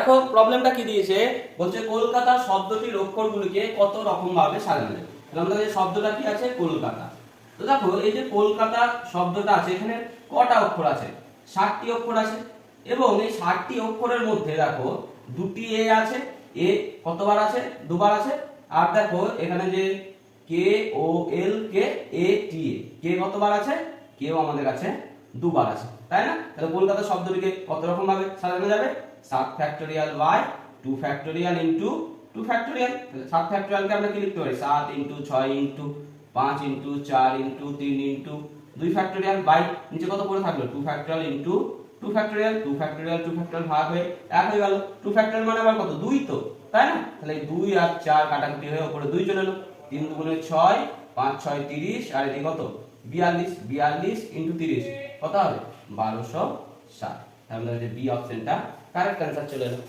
দেখো প্রবলেমটা কি দিয়েছে, বলছে কলকাতা শব্দটির অক্ষরগুলিকে কত রকম ভাবে সাজানো যায়। আমাদের এই শব্দটা কি আছে, কলকাতা। তো দেখো এই যে কলকাতা শব্দটা আছে, এখানে কটা অক্ষর আছে, 60টি অক্ষর আছে। এবং এই 60টি অক্ষরের মধ্যে দেখো দুটি এ আছে, এ কতবার আছে, দুবার আছে। আর দেখো এখানে যে কে ও এল কে এ টি এ, কে কতবার আছে, কেও আমাদের কাছে দুবার আছে, তাই না? তাহলে কলকাতা শব্দটিকে কত রকম ভাবে সাজানো যাবে, 7 factorial by 2 factorial into 2 factorial. তাহলে 7 ফ্যাক্টোরিয়ালকে আমরা কি লিখতে পারি, 7 into 6 into 5 into 4 into 3 into 2 factorial by নিচে কত পড়ে থাকলো 2 factorial into 2 factorial. 2 factorial 2 factorial ভাগ হয়ে 1 হয়ে গেল। 2 ফ্যাক্টোরিয়াল মানে আবার কত, 2 তো, তাই না? তাহলে 2 আর 4 কাটাকুটি হয়ে উপরে 2 চলে এলো। 3 দুগুণে 6, 5 6 30, আর এটি কত 42, 42 ইনটু 30 কত হবে 1260। তাহলে যে বি অপশনটা কারেক্ট অ্যান্সার চলে এলো।